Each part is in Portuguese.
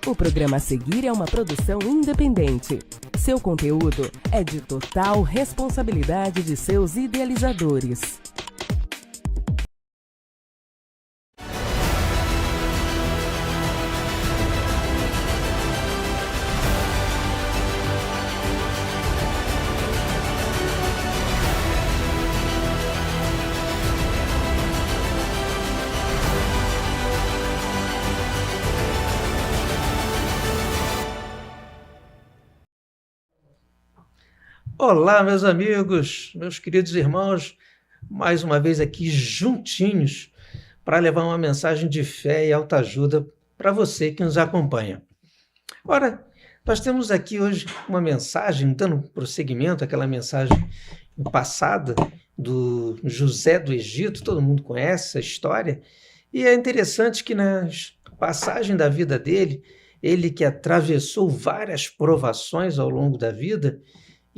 O programa a seguir é uma produção independente. Seu conteúdo é de total responsabilidade de seus idealizadores. Olá, meus amigos, meus queridos irmãos, mais uma vez aqui juntinhos para levar uma mensagem de fé e autoajuda para você que nos acompanha. Ora, nós temos aqui hoje uma mensagem, dando prosseguimento àquela mensagem passada do José do Egito, todo mundo conhece essa história, e é interessante que na passagem da vida dele, ele que atravessou várias provações ao longo da vida,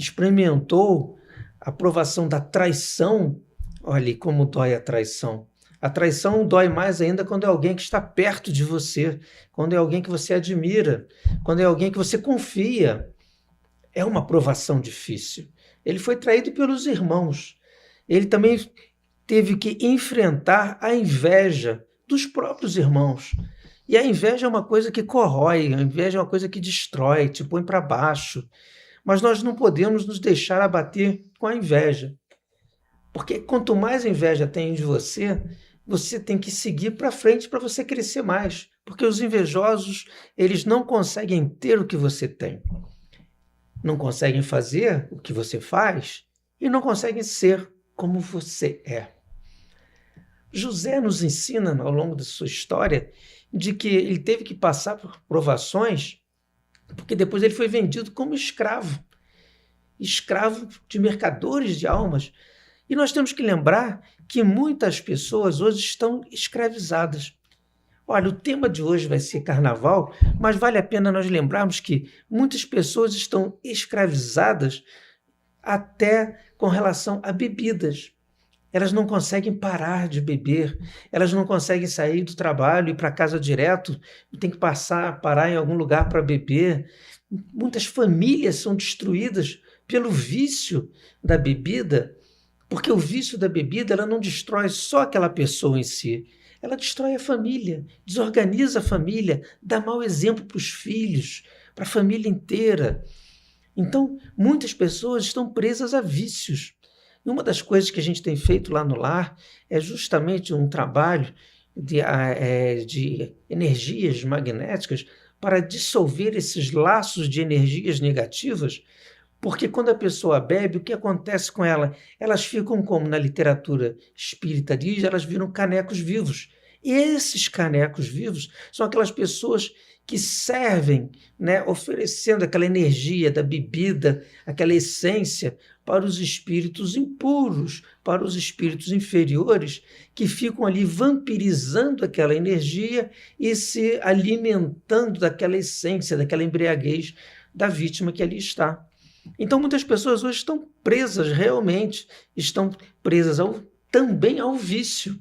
experimentou a provação da traição. Olha como dói a traição. A traição dói mais ainda quando é alguém que está perto de você, quando é alguém que você admira, quando é alguém que você confia. É uma provação difícil. Ele foi traído pelos irmãos. Ele também teve que enfrentar a inveja dos próprios irmãos. E a inveja é uma coisa que corrói, a inveja é uma coisa que destrói, te põe para baixo. Mas nós não podemos nos deixar abater com a inveja. Porque quanto mais inveja tem de você, você tem que seguir para frente para você crescer mais. Porque os invejosos, eles não conseguem ter o que você tem. Não conseguem fazer o que você faz e não conseguem ser como você é. José nos ensina, ao longo da sua história, de que ele teve que passar por provações, porque depois ele foi vendido como escravo de mercadores de almas. E nós temos que lembrar que muitas pessoas hoje estão escravizadas. Olha, o tema de hoje vai ser carnaval, mas vale a pena nós lembrarmos que muitas pessoas estão escravizadas até com relação a bebidas. Elas não conseguem parar de beber, elas não conseguem sair do trabalho e ir para casa direto, tem que parar em algum lugar para beber. Muitas famílias são destruídas pelo vício da bebida, porque o vício da bebida ela não destrói só aquela pessoa em si, ela destrói a família, desorganiza a família, dá mau exemplo para os filhos, para a família inteira. Então, muitas pessoas estão presas a vícios. E uma das coisas que a gente tem feito lá no lar é justamente um trabalho de energias magnéticas para dissolver esses laços de energias negativas, porque quando a pessoa bebe, o que acontece com ela? Elas ficam, como na literatura espírita diz, elas viram canecos vivos. E esses canecos vivos são aquelas pessoas que servem, oferecendo aquela energia da bebida, aquela essência para os espíritos impuros, para os espíritos inferiores, que ficam ali vampirizando aquela energia e se alimentando daquela essência, daquela embriaguez da vítima que ali está. Então, muitas pessoas hoje estão presas realmente, estão presas também ao vício.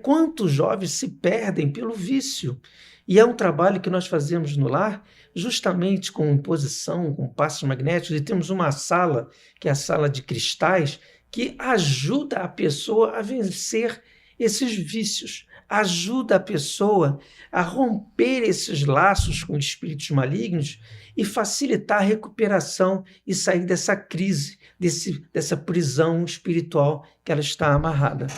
Quantos jovens se perdem pelo vício? E é um trabalho que nós fazemos no lar, justamente com imposição, com passos magnéticos, e temos uma sala, que é a sala de cristais, que ajuda a pessoa a vencer esses vícios, ajuda a pessoa a romper esses laços com espíritos malignos e facilitar a recuperação e sair dessa crise, dessa prisão espiritual que ela está amarrada.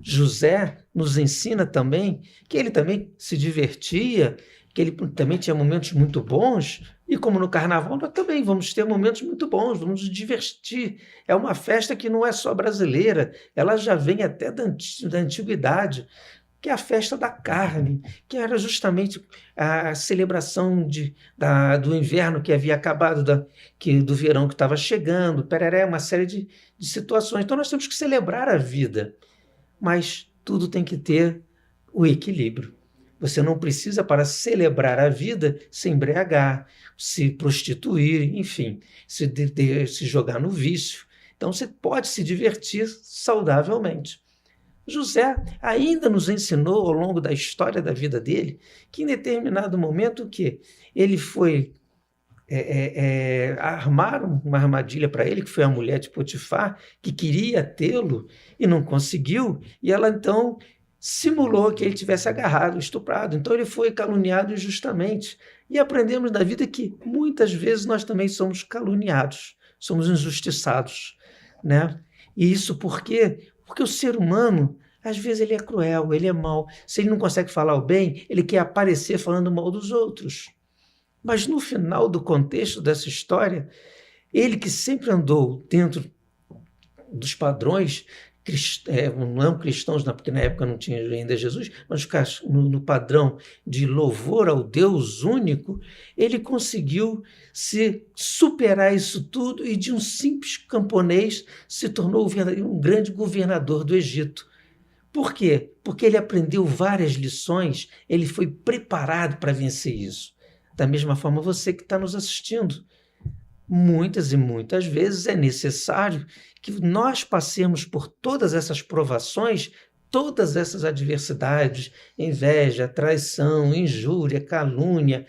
José nos ensina também que ele também se divertia, que ele também tinha momentos muito bons, e como no carnaval nós também vamos ter momentos muito bons, vamos nos divertir. É uma festa que não é só brasileira, ela já vem até da antiguidade, que é a festa da carne, que era justamente a celebração do inverno que havia acabado, do verão que estava chegando, uma série de situações. Então nós temos que celebrar a vida, mas tudo tem que ter o equilíbrio. Você não precisa, para celebrar a vida, se embriagar, se prostituir, enfim, se jogar no vício. Então você pode se divertir saudavelmente. José ainda nos ensinou ao longo da história da vida dele que em determinado momento que ele foi armaram uma armadilha para ele, que foi a mulher de Potifar, que queria tê-lo e não conseguiu, e ela então simulou que ele tivesse agarrado, estuprado. Então ele foi caluniado injustamente. E aprendemos na vida que muitas vezes nós também somos caluniados, somos injustiçados, né? E isso por quê? Porque o ser humano, às vezes, ele é cruel, ele é mau. Se ele não consegue falar o bem, ele quer aparecer falando mal dos outros. Mas no final do contexto dessa história, ele que sempre andou dentro dos padrões não cristãos, porque na época não tinha ainda Jesus, mas no padrão de louvor ao Deus único, ele conseguiu se superar isso tudo e de um simples camponês se tornou um grande governador do Egito. Por quê? Porque ele aprendeu várias lições, ele foi preparado para vencer isso. Da mesma forma, você que está nos assistindo. Muitas e muitas vezes é necessário que nós passemos por todas essas provações, todas essas adversidades, inveja, traição, injúria, calúnia,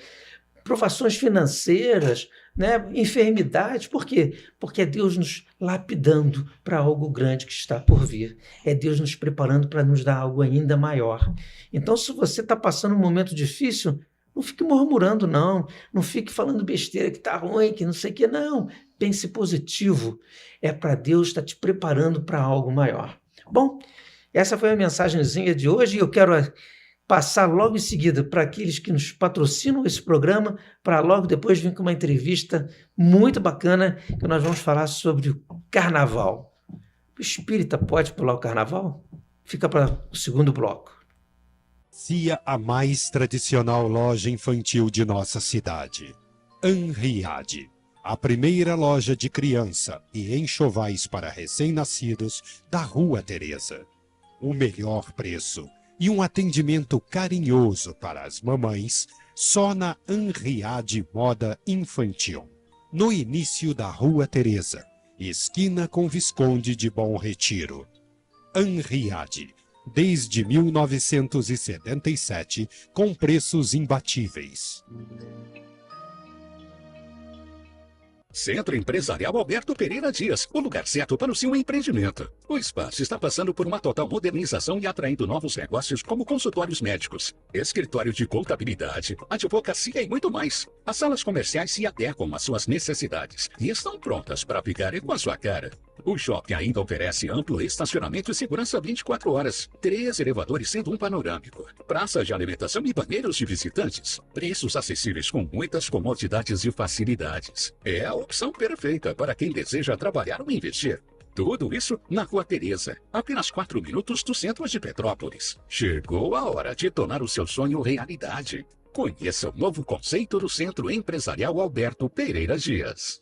provações financeiras, né? Enfermidades. Por quê? Porque é Deus nos lapidando para algo grande que está por vir. É Deus nos preparando para nos dar algo ainda maior. Então, se você está passando um momento difícil, não fique murmurando, não. Não fique falando besteira que está ruim, que não sei o que, não. Pense positivo. É para Deus estar te preparando para algo maior. Bom, essa foi a mensagenzinha de hoje e eu quero passar logo em seguida para aqueles que nos patrocinam esse programa, para logo depois vir com uma entrevista muito bacana que nós vamos falar sobre o carnaval. O espírita pode pular o carnaval? Fica para o segundo bloco. Inicia a mais tradicional loja infantil de nossa cidade, Anriade, a primeira loja de criança e enxovais para recém-nascidos da Rua Teresa. O melhor preço e um atendimento carinhoso para as mamães só na Anriade Moda Infantil, no início da Rua Teresa, esquina com Visconde de Bom Retiro. Anriade, desde 1977, com preços imbatíveis. Centro Empresarial Alberto Pereira Dias, o lugar certo para o seu empreendimento. O espaço está passando por uma total modernização e atraindo novos negócios como consultórios médicos, escritório de contabilidade, advocacia e muito mais. As salas comerciais se adequam às suas necessidades e estão prontas para ficarem com a sua cara. O shopping ainda oferece amplo estacionamento e segurança 24 horas, 3 elevadores sendo um panorâmico, praça de alimentação e banheiros de visitantes, preços acessíveis com muitas comodidades e facilidades. É a opção perfeita para quem deseja trabalhar ou investir. Tudo isso na Rua Teresa, apenas 4 minutos do centro de Petrópolis. Chegou a hora de tornar o seu sonho realidade. Conheça o novo conceito do Centro Empresarial Alberto Pereira Dias.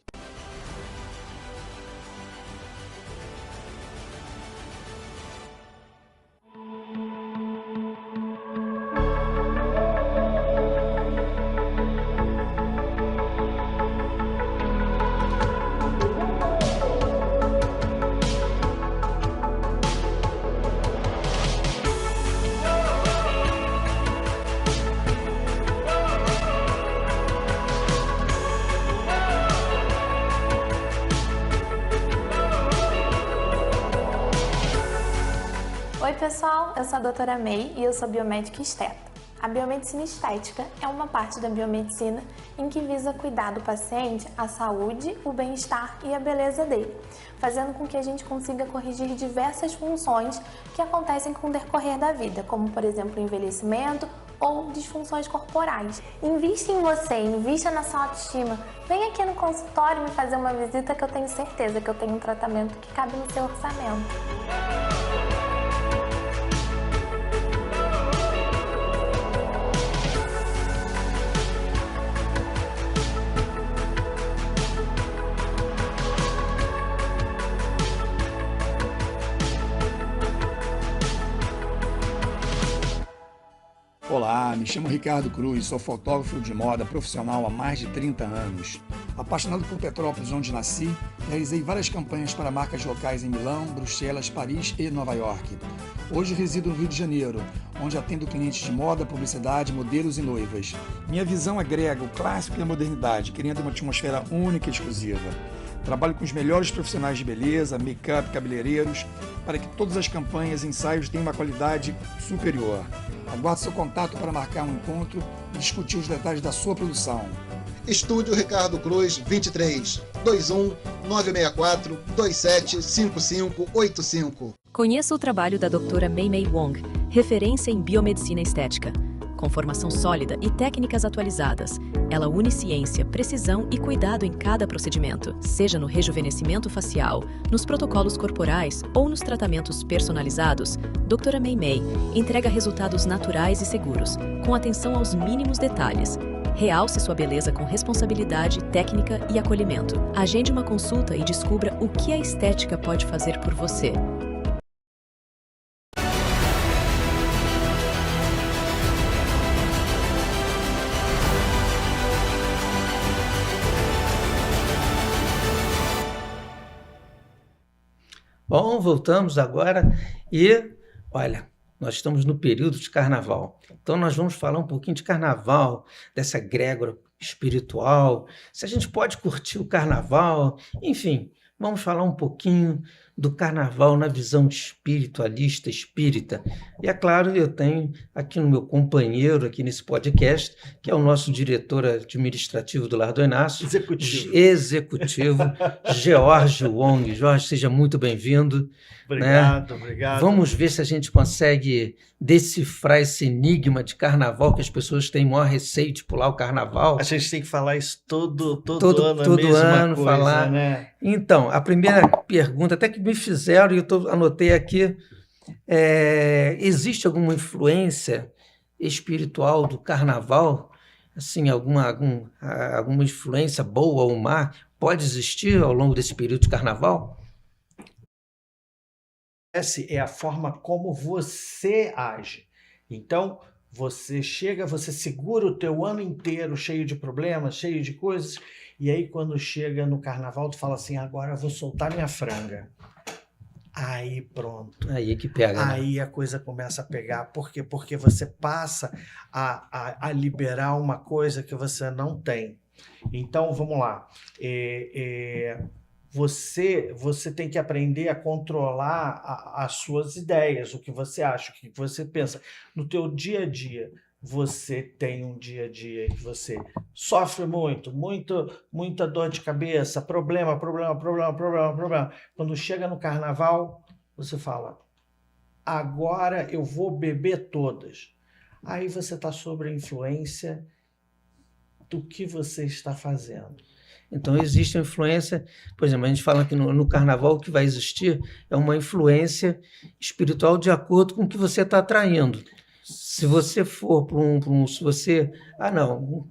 Oi pessoal, eu sou a doutora May e eu sou biomédica esteta. A biomedicina estética é uma parte da biomedicina em que visa cuidar do paciente a saúde, o bem-estar e a beleza dele, fazendo com que a gente consiga corrigir diversas funções que acontecem com o decorrer da vida, como por exemplo o envelhecimento ou disfunções corporais. Invista em você, invista na sua autoestima. Vem aqui no consultório me fazer uma visita que eu tenho certeza que eu tenho um tratamento que cabe no seu orçamento. Olá, me chamo Ricardo Cruz, sou fotógrafo de moda profissional há mais de 30 anos. Apaixonado por Petrópolis, onde nasci, realizei várias campanhas para marcas locais em Milão, Bruxelas, Paris e Nova York. Hoje resido no Rio de Janeiro, onde atendo clientes de moda, publicidade, modelos e noivas. Minha visão agrega o clássico e a modernidade, criando uma atmosfera única e exclusiva. Trabalho com os melhores profissionais de beleza, make-up, cabeleireiros, para que todas as campanhas e ensaios tenham uma qualidade superior. Aguardo seu contato para marcar um encontro e discutir os detalhes da sua produção. Estúdio Ricardo Cruz, 23 21 964 27 5585. Conheça o trabalho da doutora Mei Wong, referência em biomedicina estética. Com formação sólida e técnicas atualizadas, ela une ciência, precisão e cuidado em cada procedimento, seja no rejuvenescimento facial, nos protocolos corporais ou nos tratamentos personalizados. Doutora Mei entrega resultados naturais e seguros, com atenção aos mínimos detalhes. Realce sua beleza com responsabilidade, técnica e acolhimento. Agende uma consulta e descubra o que a estética pode fazer por você. Bom, voltamos agora e, olha, nós estamos no período de carnaval. Então nós vamos falar um pouquinho de carnaval, dessa egrégora espiritual, se a gente pode curtir o carnaval, enfim, vamos falar um pouquinho do carnaval na visão espiritualista, espírita. E é claro, eu tenho aqui no meu companheiro, aqui nesse podcast, que é o nosso diretor administrativo do Lar do Inácio. Executivo, George Wong. Jorge, seja muito bem-vindo. Obrigado, né? Obrigado. Vamos ver se a gente consegue decifrar esse enigma de carnaval, que as pessoas têm maior receio de pular o carnaval. A gente tem que falar isso todo ano, todo a mesma ano coisa, falar. né? Então, a primeira pergunta, até que me fizeram, e eu anotei aqui, existe alguma influência espiritual do carnaval? Assim, alguma influência boa ou má pode existir ao longo desse período de carnaval? Essa é a forma como você age. Então, você chega, você segura o teu ano inteiro cheio de problemas, cheio de coisas, e aí quando chega no carnaval, tu fala assim, agora eu vou soltar minha franga. Aí pronto. Aí que pega. Aí né? a coisa começa a pegar. Por quê? Porque você passa a liberar uma coisa que você não tem. Então, vamos lá. Você tem que aprender a controlar as suas ideias, o que você acha, o que você pensa. No teu dia a dia, você tem um dia a dia que você sofre muita dor de cabeça, problema. Quando chega no carnaval, você fala, agora eu vou beber todas. Aí você está sob a influência do que você está fazendo. Então, existe uma influência, por exemplo, a gente fala que no carnaval o que vai existir é uma influência espiritual de acordo com o que você está atraindo. Se você for para o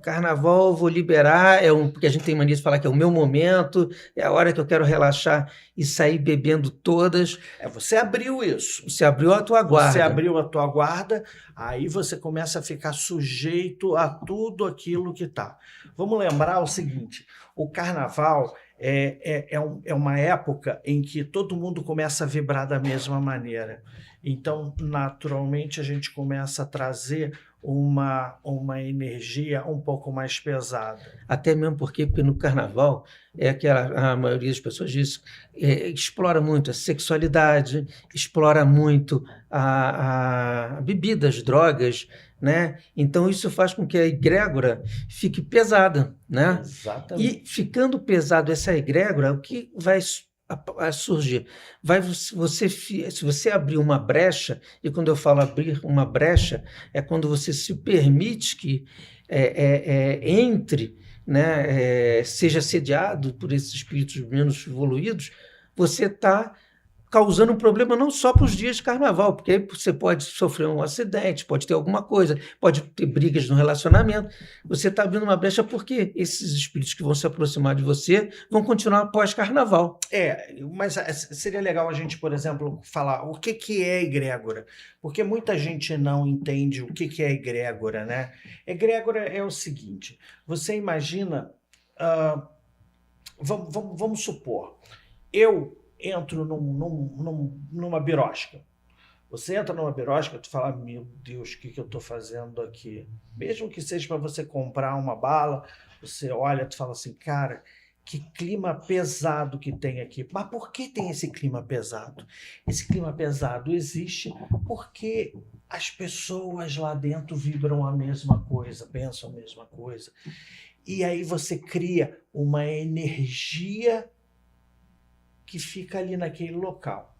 carnaval eu vou liberar, porque a gente tem mania de falar que é o meu momento, é a hora que eu quero relaxar e sair bebendo todas. Você abriu isso. Você abriu a tua guarda. Você abriu a tua guarda, aí você começa a ficar sujeito a tudo aquilo que está. Vamos lembrar o seguinte, o carnaval é uma época em que todo mundo começa a vibrar da mesma maneira. Então, naturalmente, a gente começa a trazer uma energia um pouco mais pesada. Até mesmo porque no carnaval, a maioria das pessoas diz, explora muito a sexualidade, explora muito a bebidas, drogas, né? Então isso faz com que a egrégora fique pesada, né? Exatamente. E ficando pesado essa egrégora, o que vai a surgir? Se você abrir uma brecha, e quando eu falo abrir uma brecha, é quando você se permite que entre, né, seja assediado por esses espíritos menos evoluídos, você está causando um problema não só para os dias de carnaval, porque aí você pode sofrer um acidente, pode ter alguma coisa, pode ter brigas no relacionamento. Você está abrindo uma brecha porque esses espíritos que vão se aproximar de você vão continuar pós-carnaval. Mas seria legal a gente, por exemplo, falar o que é egrégora, porque muita gente não entende o que é egrégora, né? Egrégora é o seguinte, você imagina, vamos supor, eu entro numa birosca. Você entra numa birosca, tu fala, meu Deus, o que eu estou fazendo aqui? Mesmo que seja para você comprar uma bala, você olha, tu fala assim, cara, que clima pesado que tem aqui. Mas por que tem esse clima pesado? Esse clima pesado existe porque as pessoas lá dentro vibram a mesma coisa, pensam a mesma coisa. E aí você cria uma energia que fica ali naquele local.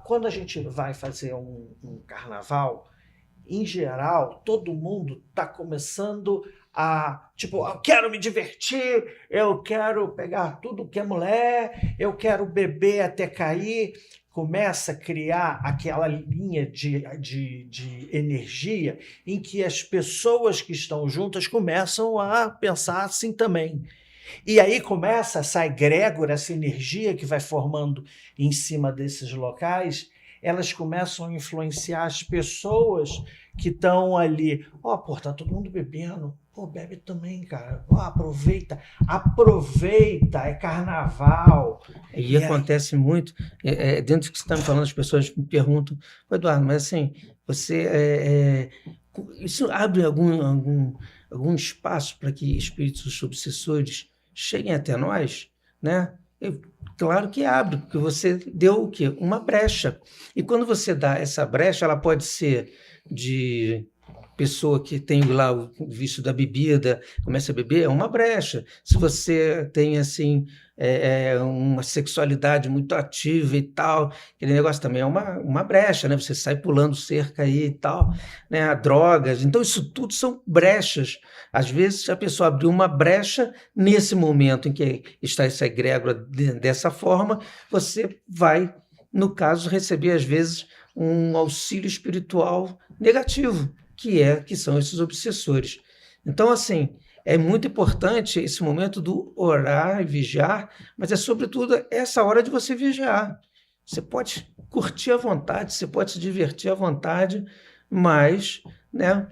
Quando a gente vai fazer um carnaval, em geral, todo mundo está começando tipo, eu quero me divertir, eu quero pegar tudo que é mulher, eu quero beber até cair. Começa a criar aquela linha de energia em que as pessoas que estão juntas começam a pensar assim também. E aí começa essa egrégora, essa energia que vai formando em cima desses locais, elas começam a influenciar as pessoas que estão ali. Pô, tá todo mundo bebendo. Pô, bebe também, cara. Aproveita, é carnaval. E acontece muito, dentro do que você está me falando, as pessoas me perguntam, Eduardo, mas assim, isso abre algum espaço para que espíritos obsessores cheguem até nós, né? Claro que abre, porque você deu o quê? Uma brecha. E quando você dá essa brecha, ela pode ser de pessoa que tem lá o vício da bebida, começa a beber, é uma brecha. Se você tem, assim, uma sexualidade muito ativa e tal, aquele negócio também é uma brecha, né? Você sai pulando cerca aí e tal, né? Drogas. Então, isso tudo são brechas. Às vezes, a pessoa abriu uma brecha nesse momento em que está essa egrégora dessa forma, você vai, no caso, receber, às vezes, um auxílio espiritual negativo, que são esses obsessores. Então, assim, é muito importante esse momento do orar e vigiar, mas é sobretudo essa hora de você vigiar. Você pode curtir à vontade, você pode se divertir à vontade, mas, né,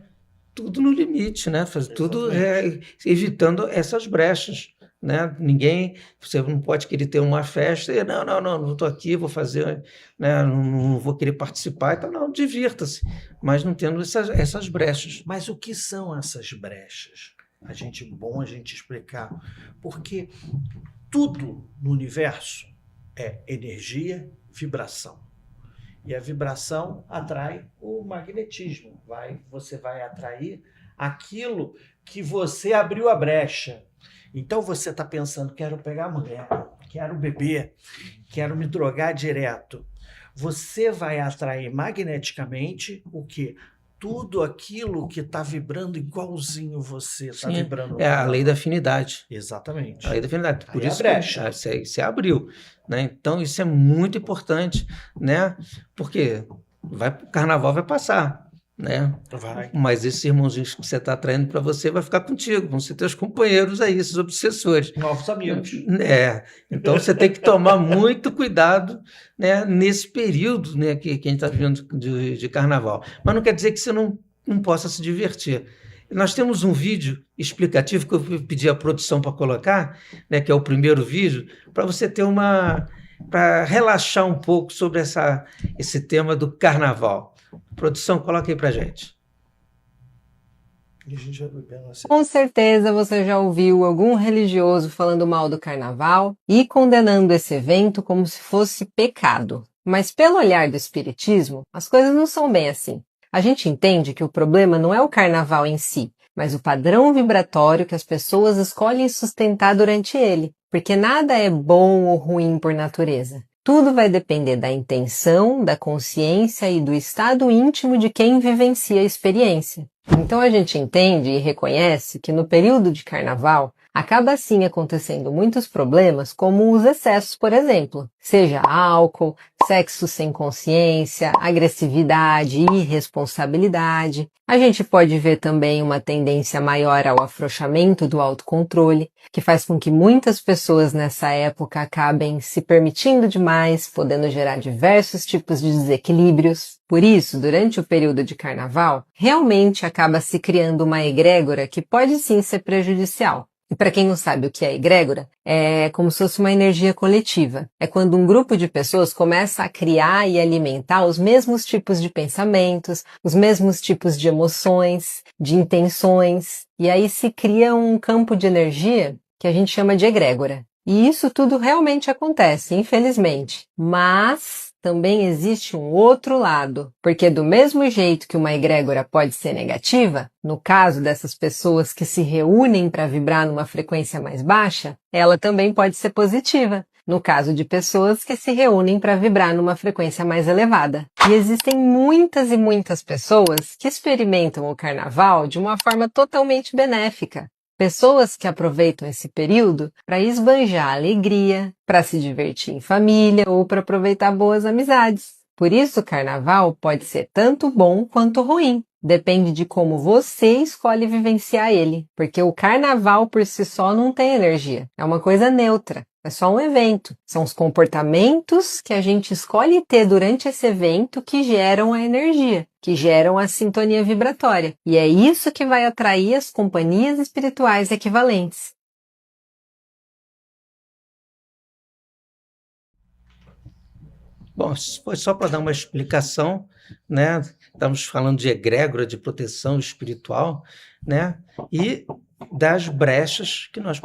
tudo no limite, né? Tudo evitando essas brechas. Né? Você não pode querer ter uma festa e não estou aqui, vou fazer, né? Não vou querer participar, então não, divirta-se, mas não tendo essas brechas. Mas o que são essas brechas? Bom a gente explicar, porque tudo no universo é energia, vibração. E a vibração atrai o magnetismo. Você vai atrair aquilo que você abriu a brecha. Então você está pensando, quero pegar a mulher, quero beber, quero me drogar direto. Você vai atrair magneticamente o quê? Tudo aquilo que está vibrando igualzinho você está vibrando. É a lei da afinidade. Exatamente. A lei da afinidade. Por isso a brecha. Você abriu. Né? Então isso é muito importante, né? Porque o carnaval vai passar. Né? Mas esses irmãozinhos que você está atraindo para você vai ficar contigo, vão ser teus companheiros aí, esses obsessores. Novos amigos. Então você tem que tomar muito cuidado, né, nesse período, né, que a gente está vivendo de carnaval. Mas não quer dizer que você não possa se divertir. Nós temos um vídeo explicativo que eu pedi à produção para colocar, né, que é o primeiro vídeo, para você ter para relaxar um pouco sobre esse tema do carnaval. Produção, coloca aí pra gente. Com certeza você já ouviu algum religioso falando mal do carnaval e condenando esse evento como se fosse pecado. Mas pelo olhar do espiritismo, as coisas não são bem assim. A gente entende que o problema não é o carnaval em si, mas o padrão vibratório que as pessoas escolhem sustentar durante ele, porque nada é bom ou ruim por natureza. Tudo vai depender da intenção, da consciência e do estado íntimo de quem vivencia a experiência. Então a gente entende e reconhece que no período de carnaval acaba sim acontecendo muitos problemas, como os excessos, por exemplo. Seja álcool, sexo sem consciência, agressividade, irresponsabilidade. A gente pode ver também uma tendência maior ao afrouxamento do autocontrole, que faz com que muitas pessoas nessa época acabem se permitindo demais, podendo gerar diversos tipos de desequilíbrios. Por isso, durante o período de carnaval, realmente acaba se criando uma egrégora que pode sim ser prejudicial. E para quem não sabe o que é egrégora, é como se fosse uma energia coletiva. É quando um grupo de pessoas começa a criar e alimentar os mesmos tipos de pensamentos, os mesmos tipos de emoções, de intenções, e aí se cria um campo de energia que a gente chama de egrégora. E isso tudo realmente acontece, infelizmente. Mas também existe um outro lado, porque do mesmo jeito que uma egrégora pode ser negativa, no caso dessas pessoas que se reúnem para vibrar numa frequência mais baixa, ela também pode ser positiva, no caso de pessoas que se reúnem para vibrar numa frequência mais elevada. E existem muitas e muitas pessoas que experimentam o carnaval de uma forma totalmente benéfica. Pessoas que aproveitam esse período para esbanjar alegria, para se divertir em família ou para aproveitar boas amizades. Por isso, o carnaval pode ser tanto bom quanto ruim. Depende de como você escolhe vivenciar ele. Porque o carnaval por si só não tem energia. É uma coisa neutra. É só um evento. São os comportamentos que a gente escolhe ter durante esse evento que geram a energia, que geram a sintonia vibratória. E é isso que vai atrair as companhias espirituais equivalentes. Bom, isso foi só para dar uma explicação, né? Estamos falando de egrégora, de proteção espiritual, né? E das brechas que nós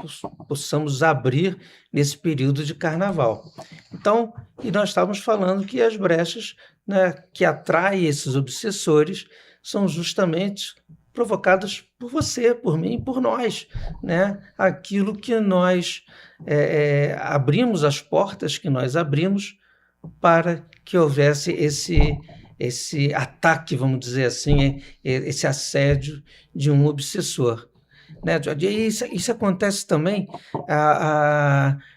possamos abrir nesse período de carnaval. Então, e nós estávamos falando que as brechas, né, que atraem esses obsessores são justamente provocadas por você, por mim, por nós, né? Aquilo que nós abrimos, as portas que nós abrimos para que houvesse esse ataque, vamos dizer assim, esse assédio de um obsessor. Né? E isso acontece também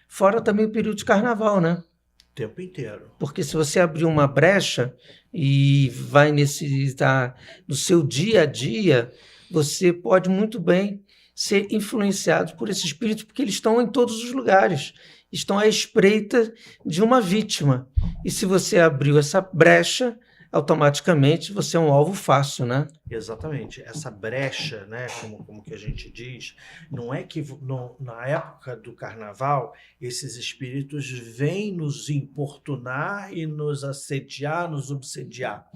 fora também o período de carnaval, né? O tempo inteiro. Porque se você abrir uma brecha e vai no seu dia a dia, você pode muito bem ser influenciado por esse espírito, porque eles estão em todos os lugares, estão à espreita de uma vítima. E se você abriu essa brecha, automaticamente você é um alvo fácil, né? Exatamente. Essa brecha, né, como que a gente diz, não é que na época do carnaval esses espíritos vêm nos importunar e nos assediar, nos obsediar.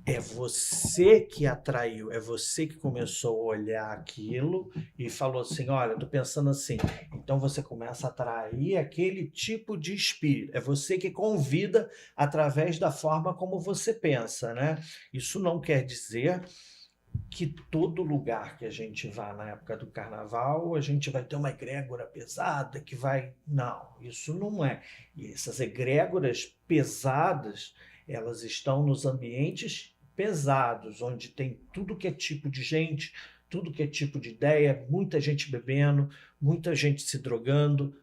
É você que atraiu, é você que começou a olhar aquilo e falou assim, olha, estou pensando assim. Então você começa a atrair aquele tipo de espírito. É você que convida através da forma como você pensa, né? Isso não quer dizer que todo lugar que a gente vá na época do carnaval, a gente vai ter uma egrégora pesada que vai... Não, isso não é. E essas egrégoras pesadas, elas estão nos ambientes pesados, onde tem tudo que é tipo de gente, tudo que é tipo de ideia, muita gente bebendo, muita gente se drogando,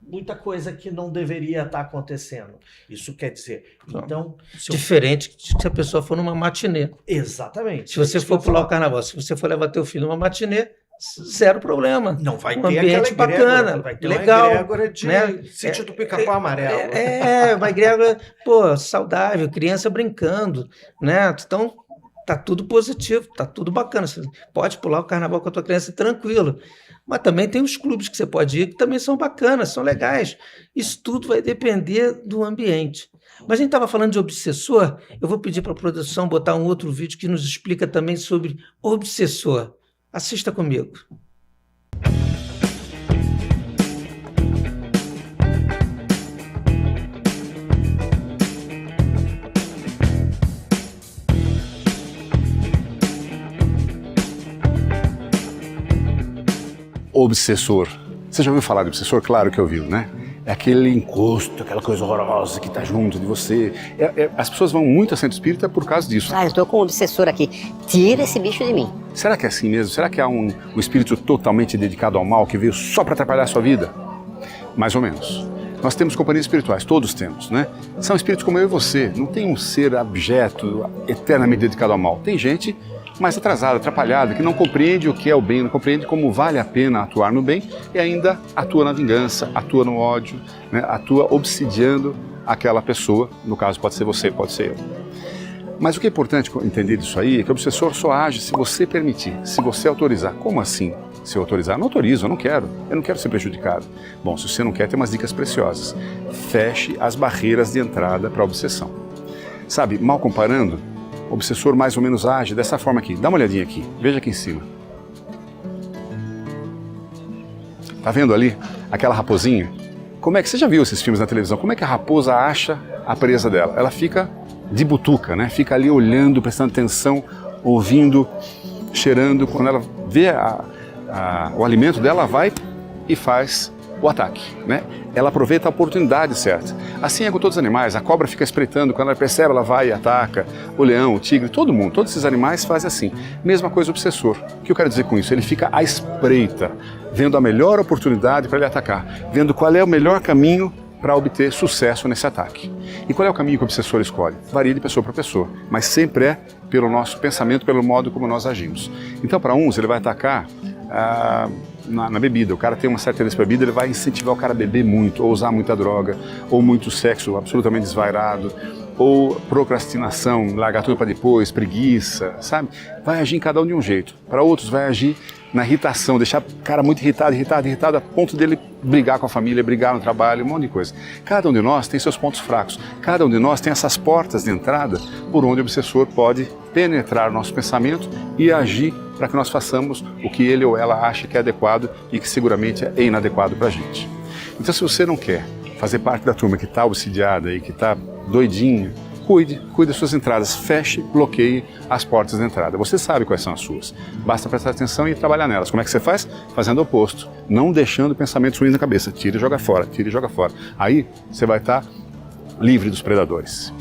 muita coisa que não deveria estar acontecendo. Isso quer dizer, então... Diferente se a pessoa for numa matinê. Exatamente. Se você for pular o carnaval, se você for levar teu filho numa matinê, zero problema. Não vai um ter ambiente aquela bacana, vai ter legal, uma egrégora de né? sítio do Pica-Pau Amarelo. Uma egrégora, pô, saudável, criança brincando, né? Então, tá tudo positivo, tá tudo bacana. Você pode pular o carnaval com a tua criança tranquilo. Mas também tem os clubes que você pode ir que também são bacanas, são legais. Isso tudo vai depender do ambiente. Mas a gente estava falando de obsessor, eu vou pedir para a produção botar um outro vídeo que nos explica também sobre obsessor. Assista comigo. Obsessor. Você já ouviu falar de obsessor? Claro que ouviu, né? É aquele encosto, aquela coisa horrorosa que está junto de você. As pessoas vão muito a centro espírita por causa disso. Eu estou com um obsessor aqui. Tira esse bicho de mim. Será que é assim mesmo? Será que há um espírito totalmente dedicado ao mal que veio só para atrapalhar a sua vida? Mais ou menos. Nós temos companhias espirituais, todos temos, né? São espíritos como eu e você. Não tem um ser abjeto, eternamente dedicado ao mal. Tem gente mais atrasada, atrapalhada, que não compreende o que é o bem, não compreende como vale a pena atuar no bem e ainda atua na vingança, atua no ódio, né? Atua obsidiando aquela pessoa. No caso pode ser você, pode ser eu. Mas o que é importante entender disso aí é que o obsessor só age se você permitir, se você autorizar. Como assim? Se eu autorizar, não autorizo, eu não quero ser prejudicado. Bom, se você não quer, tem umas dicas preciosas. Feche as barreiras de entrada para a obsessão. Sabe, mal comparando, o obsessor mais ou menos age dessa forma aqui. Dá uma olhadinha aqui, veja aqui em cima. Tá vendo ali aquela raposinha? Como é que você já viu esses filmes na televisão? Como é que a raposa acha a presa dela? Ela fica de butuca, né? Fica ali olhando, prestando atenção, ouvindo, cheirando. Quando ela vê o alimento dela, ela vai e faz o ataque, né? Ela aproveita a oportunidade certa. Assim é com todos os animais. A cobra fica espreitando, quando ela percebe, ela vai e ataca. O leão, o tigre, todo mundo, todos esses animais fazem assim. Mesma coisa o obsessor. O que eu quero dizer com isso? Ele fica à espreita, vendo a melhor oportunidade para ele atacar, vendo qual é o melhor caminho para obter sucesso nesse ataque. E qual é o caminho que o obsessor escolhe? Varia de pessoa para pessoa, mas sempre é pelo nosso pensamento, pelo modo como nós agimos. Então, para uns, ele vai atacar na bebida. O cara tem uma certa tendência para bebida, ele vai incentivar o cara a beber muito, ou usar muita droga, ou muito sexo absolutamente desvairado, ou procrastinação, largar tudo para depois, preguiça, sabe? Vai agir em cada um de um jeito. Para outros, vai agir na irritação, deixar o cara muito irritado, a ponto dele brigar com a família, brigar no trabalho, um monte de coisa. Cada um de nós tem seus pontos fracos. Cada um de nós tem essas portas de entrada por onde o obsessor pode penetrar o nosso pensamento e agir para que nós façamos o que ele ou ela acha que é adequado e que seguramente é inadequado para a gente. Então, se você não quer fazer parte da turma que está obsidiada e que está doidinha, cuide das suas entradas, feche, bloqueie as portas de entrada. Você sabe quais são as suas. Basta prestar atenção e trabalhar nelas. Como é que você faz? Fazendo o oposto, não deixando pensamentos ruins na cabeça. Tira e joga fora, tira e joga fora. Aí você vai estar livre dos predadores.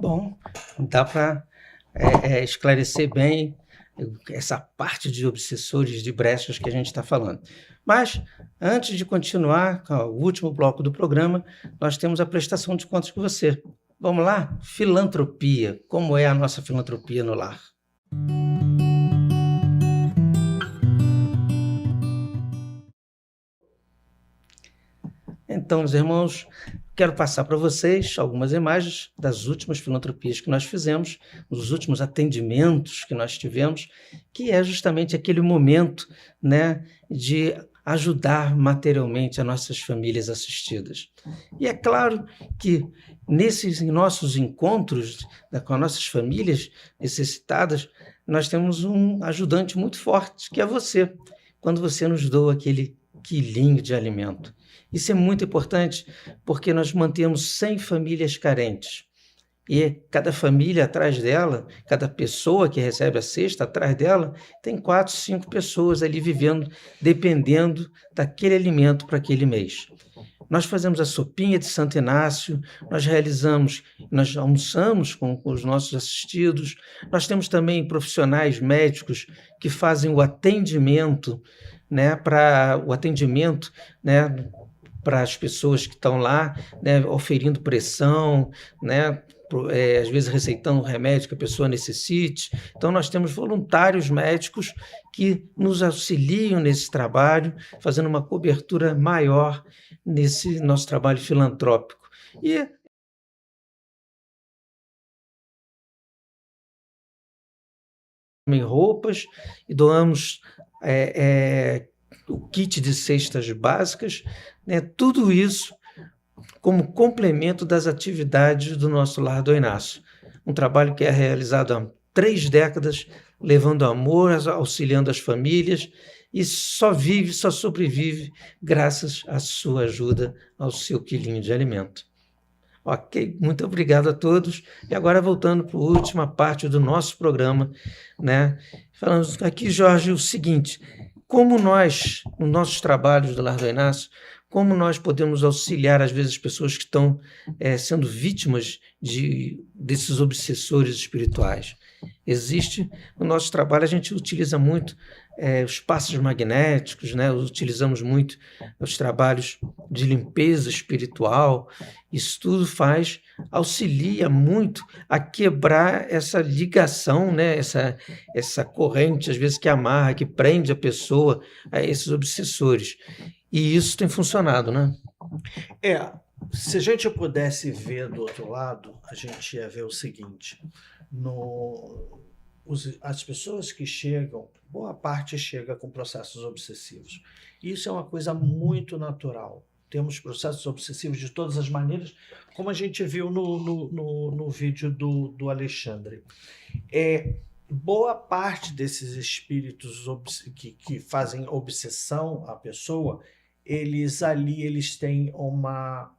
Bom, dá para esclarecer bem essa parte de obsessores de brechas que a gente está falando. Mas, antes de continuar com o último bloco do programa, nós temos a prestação de contas com você. Vamos lá? Filantropia. Como é a nossa filantropia no lar? Então, meus irmãos, quero passar para vocês algumas imagens das últimas filantropias que nós fizemos, os últimos atendimentos que nós tivemos, que é justamente aquele momento, né, de ajudar materialmente as nossas famílias assistidas. E é claro que nesses nossos encontros com as nossas famílias necessitadas, nós temos um ajudante muito forte, que é você, quando você nos doa aquele quilinho de alimento. Isso é muito importante porque nós mantemos 100 famílias carentes. E cada família atrás dela, cada pessoa que recebe a cesta atrás dela, tem 4, 5 pessoas ali vivendo, dependendo daquele alimento para aquele mês. Nós fazemos a sopinha de Santo Inácio, nós almoçamos com os nossos assistidos, nós temos também profissionais médicos que fazem o atendimento, né, para as pessoas que estão lá, né, oferindo pressão, né, às vezes receitando um remédio que a pessoa necessite. Então, nós temos voluntários médicos que nos auxiliam nesse trabalho, fazendo uma cobertura maior nesse nosso trabalho filantrópico. E em roupas, e doamos o kit de cestas básicas, né, tudo isso como complemento das atividades do nosso Lar do Inácio. Um trabalho que é realizado há 3 décadas, levando amor, auxiliando as famílias, e só sobrevive graças à sua ajuda, ao seu quilinho de alimento. Ok, muito obrigado a todos. E agora voltando para a última parte do nosso programa, né? Falando aqui, Jorge, o seguinte: como nós, nos nossos trabalhos do Lar do Inácio, como nós podemos auxiliar, às vezes, as pessoas que estão sendo vítimas desses obsessores espirituais? Existe, no nosso trabalho, a gente utiliza muito os passos magnéticos, né? Utilizamos muito os trabalhos de limpeza espiritual. Isso tudo auxilia muito a quebrar essa ligação, né? Essa corrente, às vezes, que amarra, que prende a pessoa a esses obsessores. E isso tem funcionado, né? Se a gente pudesse ver do outro lado, a gente ia ver o seguinte: As pessoas que chegam, boa parte chega com processos obsessivos. Isso é uma coisa muito natural. Temos processos obsessivos de todas as maneiras, como a gente viu no vídeo do Alexandre. Boa parte desses espíritos que fazem obsessão à pessoa, eles têm uma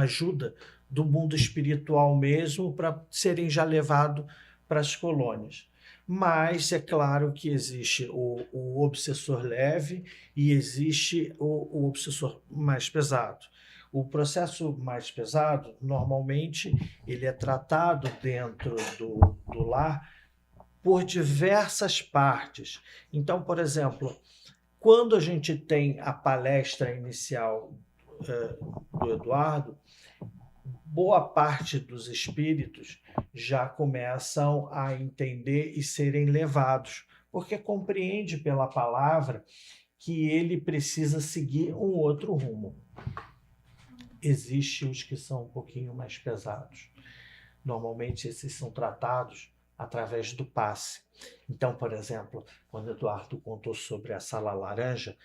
ajuda do mundo espiritual mesmo para serem já levados para as colônias. Mas é claro que existe o obsessor leve e existe o obsessor mais pesado. O processo mais pesado, normalmente, ele é tratado dentro do lar por diversas partes. Então, por exemplo, quando a gente tem a palestra inicial do Eduardo, boa parte dos espíritos já começam a entender e serem levados, porque compreende pela palavra que ele precisa seguir um outro rumo. Existem os que são um pouquinho mais pesados. Normalmente esses são tratados através do passe. Então, por exemplo, quando Eduardo contou sobre a sala laranja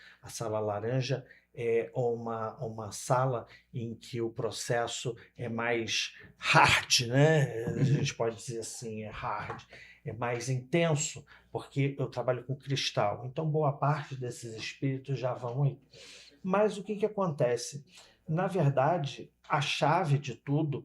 é uma sala em que o processo é mais hard, né? A gente pode dizer assim, é hard, é mais intenso, porque eu trabalho com cristal. Então, boa parte desses espíritos já vão aí. Mas o que acontece? Na verdade, a chave de tudo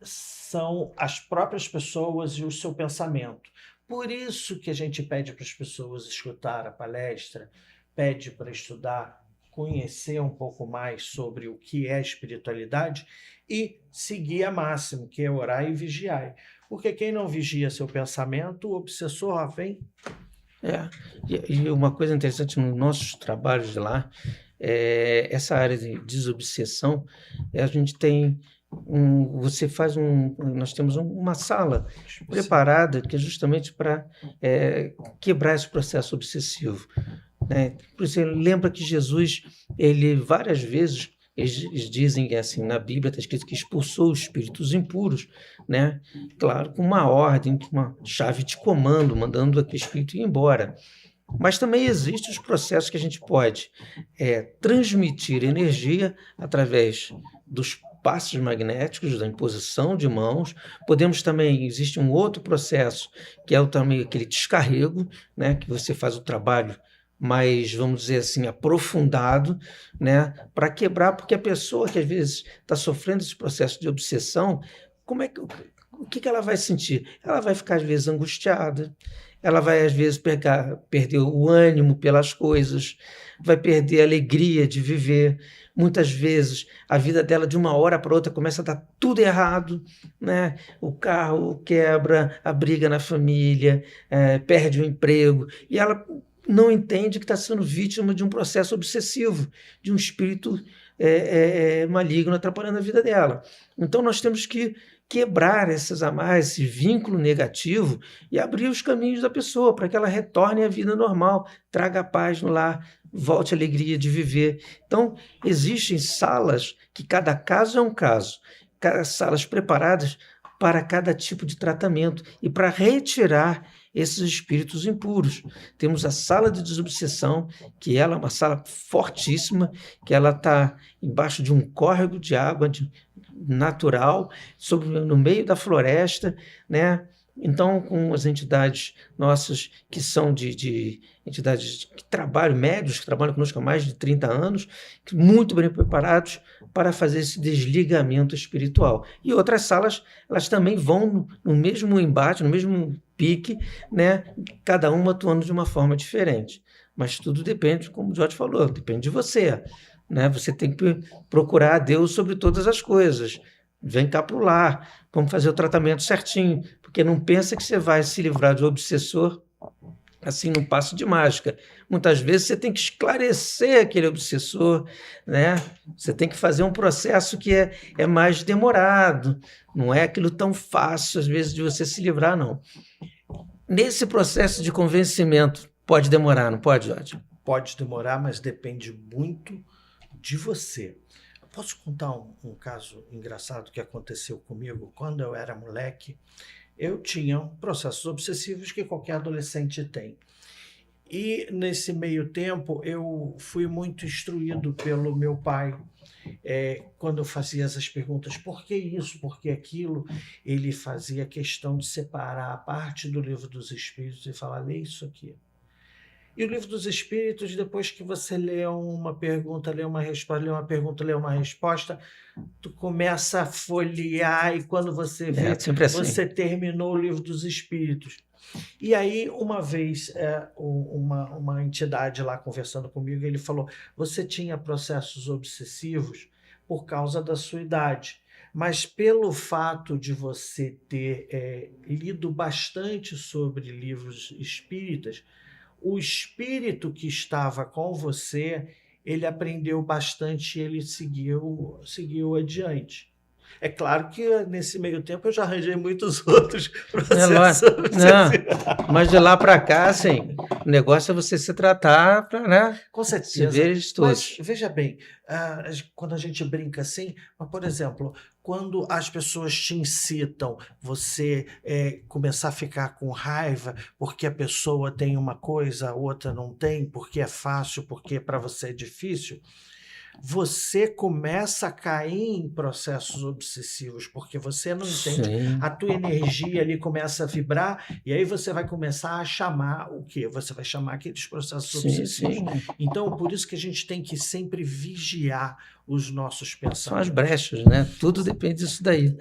são as próprias pessoas e o seu pensamento. Por isso que a gente pede para as pessoas escutar a palestra, pede para estudar, conhecer um pouco mais sobre o que é espiritualidade e seguir a máxima, que é orar e vigiar. Porque quem não vigia seu pensamento, o obsessor vem. E uma coisa interessante nos nossos trabalhos lá, essa área de desobsessão, a gente tem nós temos uma sala preparada que é justamente para quebrar esse processo obsessivo, né? Por isso, lembra que Jesus, ele várias vezes, eles dizem assim, na Bíblia está escrito que expulsou os espíritos impuros, né? Claro, com uma ordem, com uma chave de comando, mandando aquele espírito ir embora. Mas também existem os processos que a gente pode transmitir energia através dos passos magnéticos, da imposição de mãos. Podemos também, existe um outro processo, que é também aquele descarrego, né, que você faz o trabalho mais, vamos dizer assim, aprofundado, né, para quebrar, porque a pessoa que às vezes está sofrendo esse processo de obsessão, o que ela vai sentir? Ela vai ficar, às vezes, angustiada, ela vai, às vezes, perder o ânimo pelas coisas, vai perder a alegria de viver. Muitas vezes, a vida dela, de uma hora para outra, começa a dar tudo errado, né? O carro quebra, a briga na família, perde o emprego, e ela não entende que está sendo vítima de um processo obsessivo, de um espírito maligno atrapalhando a vida dela. Então, nós temos que quebrar essas amarras, esse vínculo negativo e abrir os caminhos da pessoa para que ela retorne à vida normal, traga paz no lar, volte a alegria de viver. Então, existem salas que cada caso é um caso, salas preparadas para cada tipo de tratamento e para retirar esses espíritos impuros. Temos a sala de desobsessão, que ela é uma sala fortíssima, que ela está embaixo de um córrego de água natural, no meio da floresta, né? Então, com as entidades nossas, que são de entidades que trabalham, médios, que trabalham conosco há mais de 30 anos, muito bem preparados para fazer esse desligamento espiritual. E outras salas, elas também vão no mesmo embate, no mesmo pique, né? Cada uma atuando de uma forma diferente. Mas tudo depende, como o Jorge falou, depende de você, né? Você tem que procurar a Deus sobre todas as coisas. Vem cá para o lar, vamos fazer o tratamento certinho, porque não pensa que você vai se livrar de um obsessor assim num passo de mágica. Muitas vezes você tem que esclarecer aquele obsessor, né? Você tem que fazer um processo que é mais demorado, não é aquilo tão fácil às vezes de você se livrar, não. Nesse processo de convencimento, pode demorar, não pode, Jorge? Pode demorar, mas depende muito de você. Posso contar um caso engraçado que aconteceu comigo? Quando eu era moleque, eu tinha processos obsessivos que qualquer adolescente tem. E nesse meio tempo eu fui muito instruído pelo meu pai. Quando eu fazia essas perguntas, por que isso, por que aquilo, ele fazia questão de separar a parte do Livro dos Espíritos e falar, lê isso aqui. E o Livro dos Espíritos, depois que você lê uma pergunta, lê uma resposta, lê uma pergunta, lê uma resposta, tu começa a folhear e quando você vê, você terminou o Livro dos Espíritos. E aí, uma vez, uma entidade lá conversando comigo, ele falou, você tinha processos obsessivos por causa da sua idade, mas pelo fato de você ter lido bastante sobre livros espíritas, o espírito que estava com você, ele aprendeu bastante e ele seguiu adiante. É claro que nesse meio tempo eu já arranjei muitos outros processos. Não, mas de lá para cá, assim, o negócio é você se tratar para, né? Com certeza. Se ver estudos. Mas veja bem, quando a gente brinca assim, por exemplo, quando as pessoas te incitam você começar a ficar com raiva porque a pessoa tem uma coisa, a outra não tem, porque é fácil, porque para você é difícil, você começa a cair em processos obsessivos, porque você não entende, Sim. a tua energia ali começa a vibrar, e aí você vai começar a chamar o quê? Você vai chamar aqueles processos obsessivos. Sim. Então, por isso que a gente tem que sempre vigiar os nossos pensamentos. São as brechas, né? Tudo depende disso daí.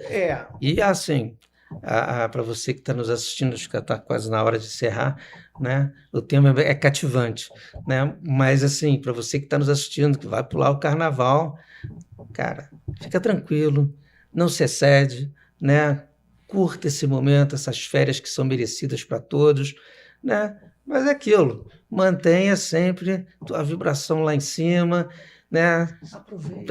E assim, para você que está nos assistindo, acho que está quase na hora de encerrar, né? O tema é cativante, né? Mas assim, para você que está nos assistindo, que vai pular o carnaval, cara, fica tranquilo, não se excede, né? Curta esse momento, essas férias que são merecidas para todos, né? Mas é aquilo, mantenha sempre a vibração lá em cima, né?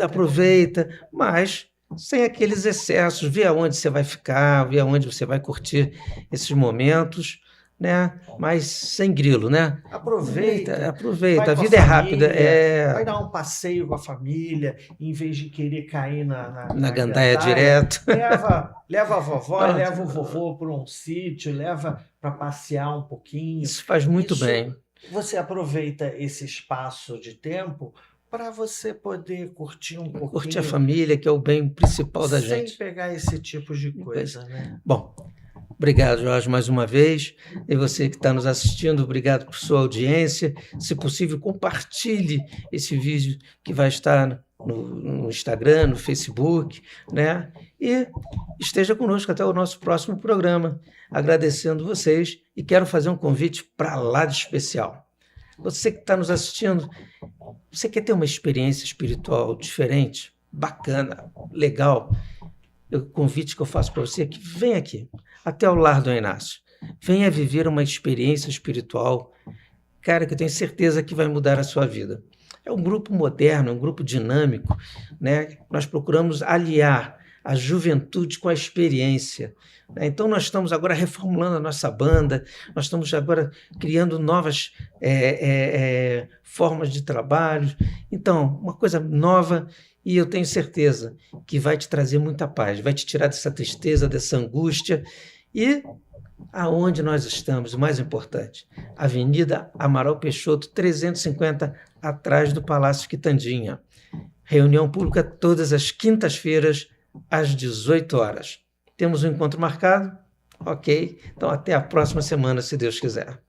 Aproveita, mas sem aqueles excessos, vê aonde você vai ficar, vê aonde você vai curtir esses momentos, né? Mas sem grilo, né? Aproveita, a vida é rápida. Vai dar um passeio com a família, em vez de querer cair na gandaia direto. Leva a vovó, leva o vovô para um sítio, leva para passear um pouquinho. Isso faz muito bem. Você aproveita esse espaço de tempo para você poder curtir um pouquinho. Curtir a família, que é o bem principal da gente. Sem pegar esse tipo de coisa, né? Bom, obrigado, Jorge, mais uma vez. E você que está nos assistindo, obrigado por sua audiência. Se possível, compartilhe esse vídeo que vai estar no Instagram, no Facebook, né? E esteja conosco até o nosso próximo programa. Agradecendo vocês e quero fazer um convite para lá de especial. Você que está nos assistindo, você quer ter uma experiência espiritual diferente, bacana, legal? O convite que eu faço para você é que vem aqui, até o Lar do Inácio. Venha viver uma experiência espiritual, cara, que eu tenho certeza que vai mudar a sua vida. É um grupo moderno, um grupo dinâmico, né? Nós procuramos aliar a juventude com a experiência. Então, nós estamos agora reformulando a nossa banda, nós estamos agora criando novas formas de trabalho. Então, uma coisa nova, e eu tenho certeza que vai te trazer muita paz, vai te tirar dessa tristeza, dessa angústia. E aonde nós estamos, o mais importante, Avenida Amaral Peixoto, 350, atrás do Palácio Quitandinha. Reunião pública todas as quintas-feiras, às 18 horas. Temos um encontro marcado? Ok. Então, até a próxima semana, se Deus quiser.